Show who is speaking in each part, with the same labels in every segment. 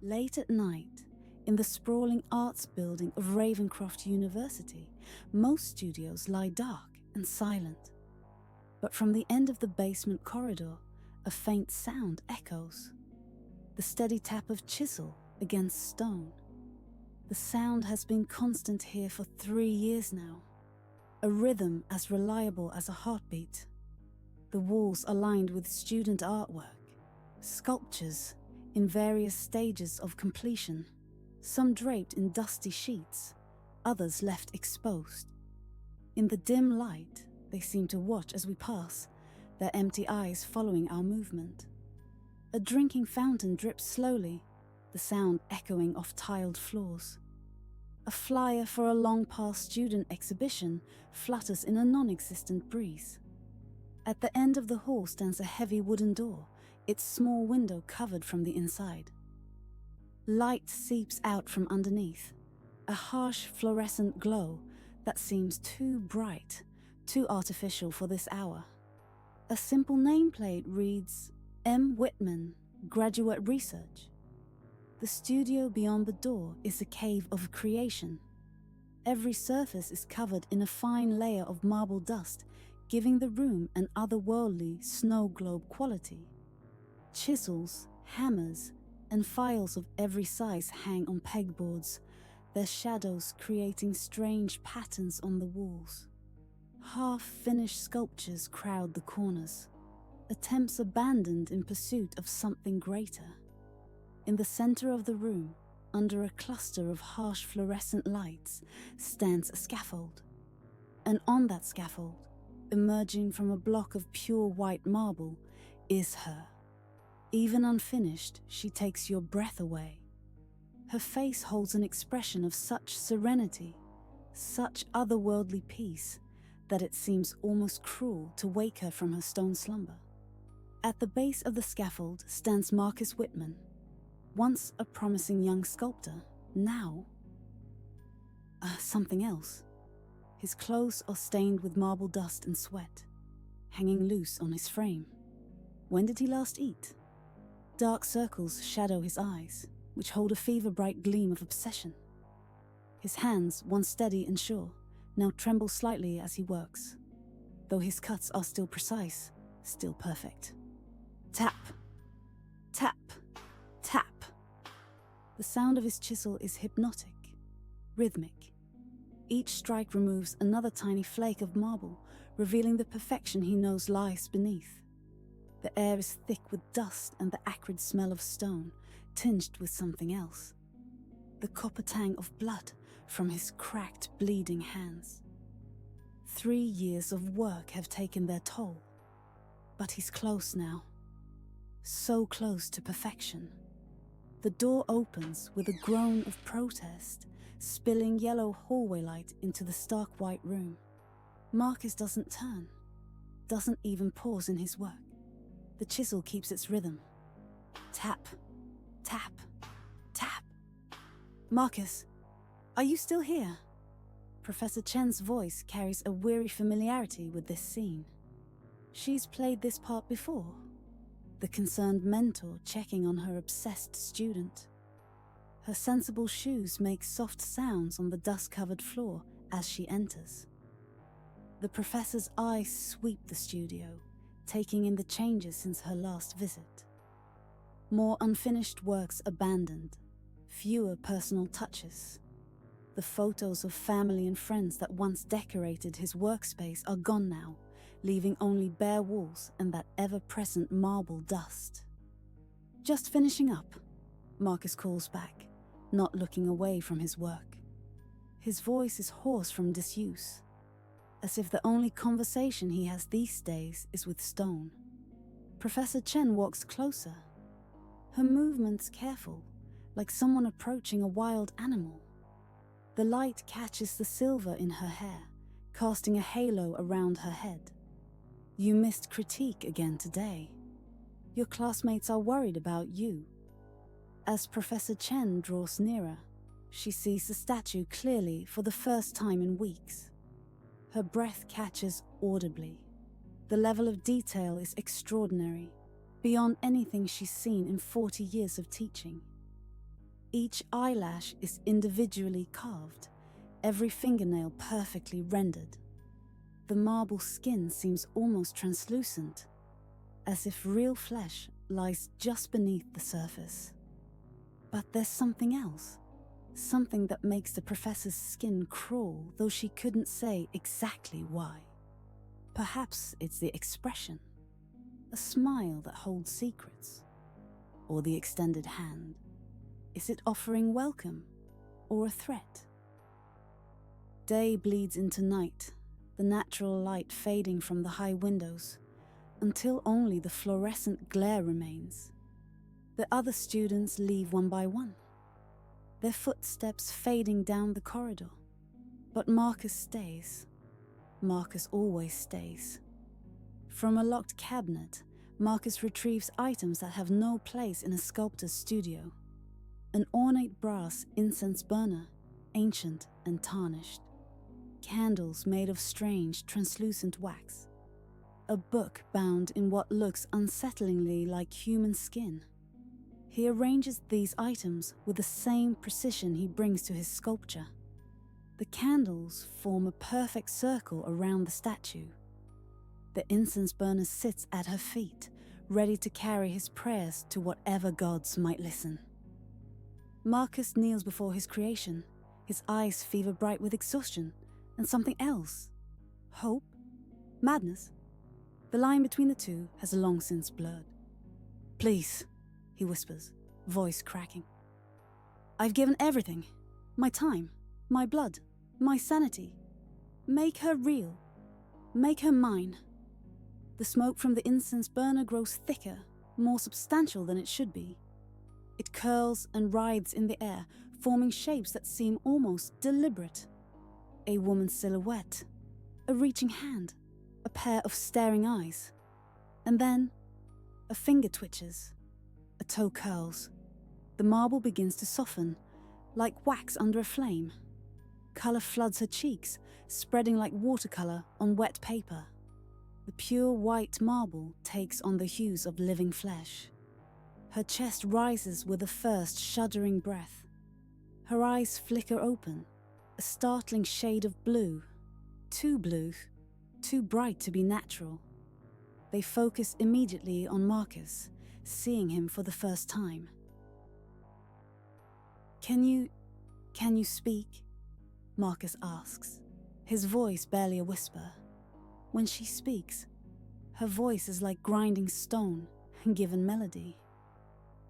Speaker 1: Late at night, in the sprawling arts building of Ravencroft University, most studios lie dark and silent. But from the end of the basement corridor, a faint sound echoes. The steady tap of chisel against stone. The sound has been constant here for 3 years now. A rhythm as reliable as a heartbeat. The walls are lined with student artwork, sculptures in various stages of completion, some draped in dusty sheets, others left exposed. In the dim light, they seem to watch as we pass, their empty eyes following our movement. A drinking fountain drips slowly, the sound echoing off tiled floors. A flyer for a long-past student exhibition flutters in a non-existent breeze. At the end of the hall stands a heavy wooden door, its small window covered from the inside. Light seeps out from underneath, a harsh fluorescent glow that seems too bright, too artificial for this hour. A simple nameplate reads, M. Whitman, Graduate Research. The studio beyond the door is a cave of creation. Every surface is covered in a fine layer of marble dust, giving the room an otherworldly snow globe quality. Chisels, hammers, and files of every size hang on pegboards, their shadows creating strange patterns on the walls. Half-finished sculptures crowd the corners, attempts abandoned in pursuit of something greater. In the center of the room, under a cluster of harsh fluorescent lights, stands a scaffold. And on that scaffold, emerging from a block of pure white marble, is her. Even unfinished, she takes your breath away. Her face holds an expression of such serenity, such otherworldly peace, that it seems almost cruel to wake her from her stone slumber. At the base of the scaffold stands Marcus Whitman, once a promising young sculptor, now something else. His clothes are stained with marble dust and sweat, hanging loose on his frame. When did he last eat? Dark circles shadow his eyes, which hold a fever-bright gleam of obsession. His hands, once steady and sure, now tremble slightly as he works, though his cuts are still precise, still perfect. Tap, tap, tap. The sound of his chisel is hypnotic, rhythmic. Each strike removes another tiny flake of marble, revealing the perfection he knows lies beneath. The air is thick with dust and the acrid smell of stone, tinged with something else. The copper tang of blood from his cracked, bleeding hands. 3 years of work have taken their toll, but he's close now. So close to perfection. The door opens with a groan of protest, spilling yellow hallway light into the stark white room. Marcus doesn't turn, doesn't even pause in his work. The chisel keeps its rhythm. Tap, tap, tap. Marcus, are you still here? Professor Chen's voice carries a weary familiarity with this scene. She's played this part before. The concerned mentor checking on her obsessed student. Her sensible shoes make soft sounds on the dust-covered floor as she enters. The professor's eyes sweep the studio, taking in the changes since her last visit. More unfinished works abandoned, fewer personal touches. The photos of family and friends that once decorated his workspace are gone now, leaving only bare walls and that ever-present marble dust. Just finishing up, Marcus calls back, not looking away from his work. His voice is hoarse from disuse, as if the only conversation he has these days is with stone. Professor Chen walks closer, her movements careful, like someone approaching a wild animal. The light catches the silver in her hair, casting a halo around her head. You missed critique again today. Your classmates are worried about you. As Professor Chen draws nearer, she sees the statue clearly for the first time in weeks. Her breath catches audibly. The level of detail is extraordinary, beyond anything she's seen in 40 years of teaching. Each eyelash is individually carved, every fingernail perfectly rendered. The marble skin seems almost translucent, as if real flesh lies just beneath the surface. But there's something else, something that makes the professor's skin crawl, though she couldn't say exactly why. Perhaps it's the expression, a smile that holds secrets, or the extended hand. Is it offering welcome or a threat? Day bleeds into night, the natural light fading from the high windows, until only the fluorescent glare remains. The other students leave one by one, their footsteps fading down the corridor. But Marcus stays. Marcus always stays. From a locked cabinet, Marcus retrieves items that have no place in a sculptor's studio. An ornate brass incense burner, ancient and tarnished. Candles made of strange, translucent wax. A book bound in what looks unsettlingly like human skin. He arranges these items with the same precision he brings to his sculpture. The candles form a perfect circle around the statue. The incense burner sits at her feet, ready to carry his prayers to whatever gods might listen. Marcus kneels before his creation, his eyes fever bright with exhaustion and something else. Hope? Madness? The line between the two has long since blurred. "Please," he whispers, voice cracking. "I've given everything. My time, my blood, my sanity. Make her real. Make her mine." The smoke from the incense burner grows thicker, more substantial than it should be. It curls and writhes in the air, forming shapes that seem almost deliberate. A woman's silhouette, a reaching hand, a pair of staring eyes. And then, a finger twitches, a toe curls. The marble begins to soften, like wax under a flame. Color floods her cheeks, spreading like watercolor on wet paper. The pure white marble takes on the hues of living flesh. Her chest rises with a first shuddering breath. Her eyes flicker open, a startling shade of blue, too bright to be natural. They focus immediately on Marcus, seeing him for the first time. Can you speak?" Marcus asks, his voice barely a whisper. When she speaks, her voice is like grinding stone, given melody.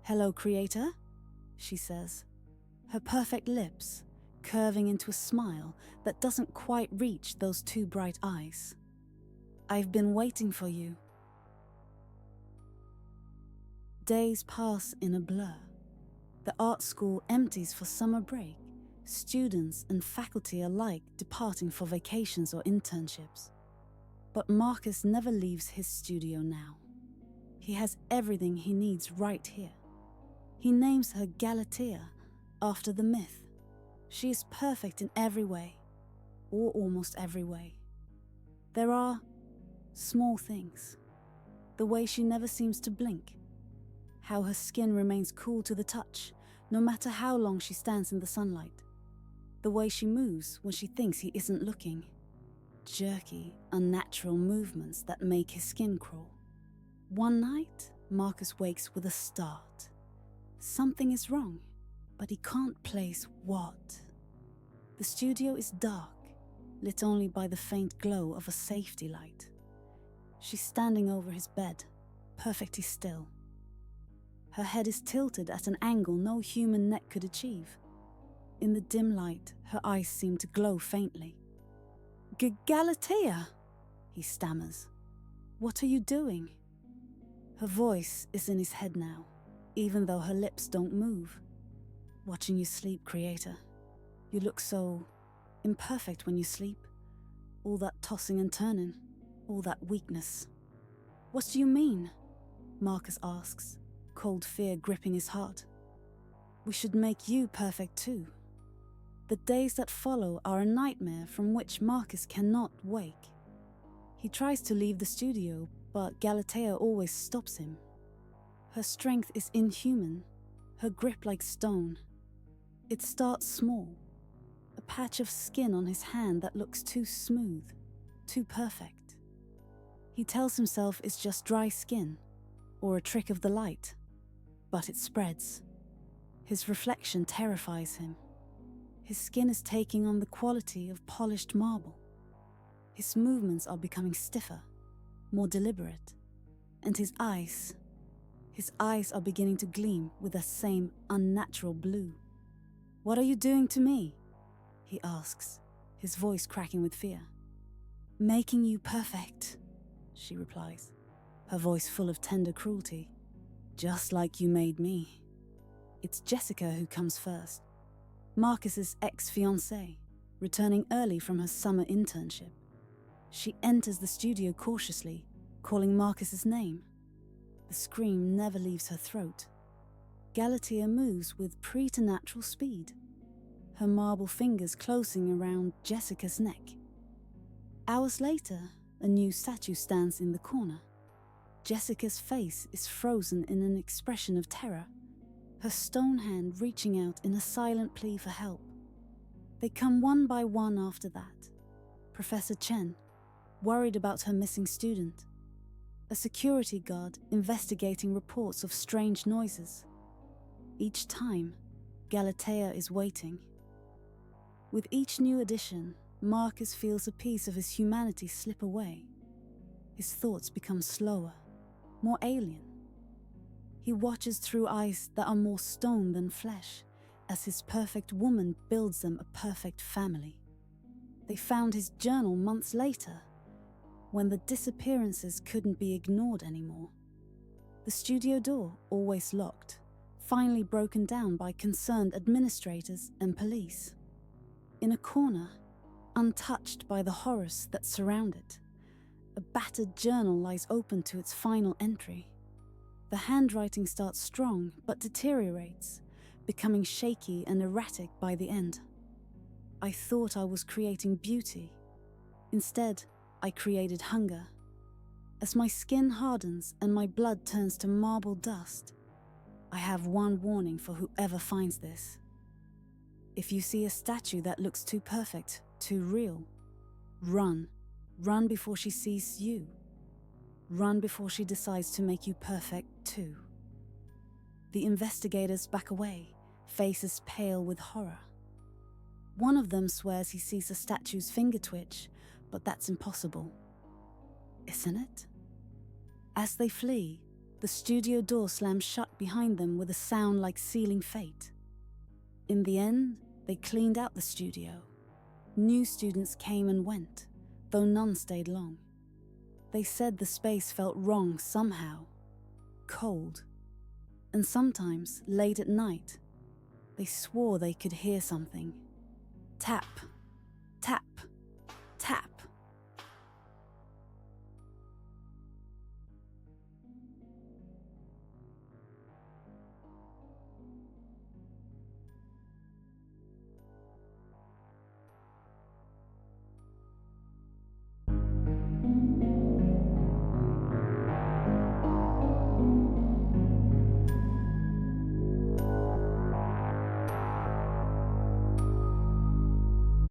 Speaker 1: "Hello, Creator," she says, her perfect lips curving into a smile that doesn't quite reach those two bright eyes. "I've been waiting for you." Days pass in a blur. The art school empties for summer break, students and faculty alike departing for vacations or internships. But Marcus never leaves his studio now. He has everything he needs right here. He names her Galatea, after the myth. She is perfect in every way, or almost every way. There are small things. The way she never seems to blink. How her skin remains cool to the touch, no matter how long she stands in the sunlight. The way she moves when she thinks he isn't looking. Jerky, unnatural movements that make his skin crawl. One night, Marcus wakes with a start. Something is wrong, but he can't place what. The studio is dark, lit only by the faint glow of a safety light. She's standing over his bed, perfectly still. Her head is tilted at an angle no human neck could achieve. In the dim light, her eyes seem to glow faintly. Galatea, he stammers. "What are you doing?" Her voice is in his head now, even though her lips don't move. "Watching you sleep, Creator. You look so imperfect when you sleep. All that tossing and turning, all that weakness." "What do you mean?" Marcus asks, cold fear gripping his heart. "We should make you perfect too." The days that follow are a nightmare from which Marcus cannot wake. He tries to leave the studio, but Galatea always stops him. Her strength is inhuman, her grip like stone, It starts small, a patch of skin on his hand that looks too smooth, too perfect. He tells himself it's just dry skin, or a trick of the light, but it spreads. His reflection terrifies him. His skin is taking on the quality of polished marble. His movements are becoming stiffer, more deliberate, and his eyes are beginning to gleam with that same unnatural blue. "What are you doing to me?" he asks, his voice cracking with fear. "Making you perfect," she replies, her voice full of tender cruelty. "Just like you made me." It's Jessica who comes first, Marcus's ex-fiancée, returning early from her summer internship. She enters the studio cautiously, calling Marcus's name. The scream never leaves her throat. Galatea moves with preternatural speed, her marble fingers closing around Jessica's neck. Hours later, a new statue stands in the corner. Jessica's face is frozen in an expression of terror, her stone hand reaching out in a silent plea for help. They come one by one after that. Professor Chen, worried about her missing student. A security guard investigating reports of strange noises. Each time, Galatea is waiting. With each new addition, Marcus feels a piece of his humanity slip away. His thoughts become slower, more alien. He watches through eyes that are more stone than flesh, as his perfect woman builds them a perfect family. They found his journal months later, when the disappearances couldn't be ignored anymore. The studio door, always locked, finally broken down by concerned administrators and police. In a corner, untouched by the horrors that surround it, a battered journal lies open to its final entry. The handwriting starts strong but deteriorates, becoming shaky and erratic by the end. "I thought I was creating beauty. Instead, I created hunger. As my skin hardens and my blood turns to marble dust, I have one warning for whoever finds this. If you see a statue that looks too perfect, too real, run. Run before she sees you. Run before she decides to make you perfect too." The investigators back away, faces pale with horror. One of them swears he sees a statue's finger twitch, but that's impossible. Isn't it? As they flee, the studio door slams shut behind them with a sound like sealing fate. In the end, they cleaned out the studio. New students came and went, though none stayed long. They said the space felt wrong somehow, cold. And sometimes, late at night, they swore they could hear something. Tap,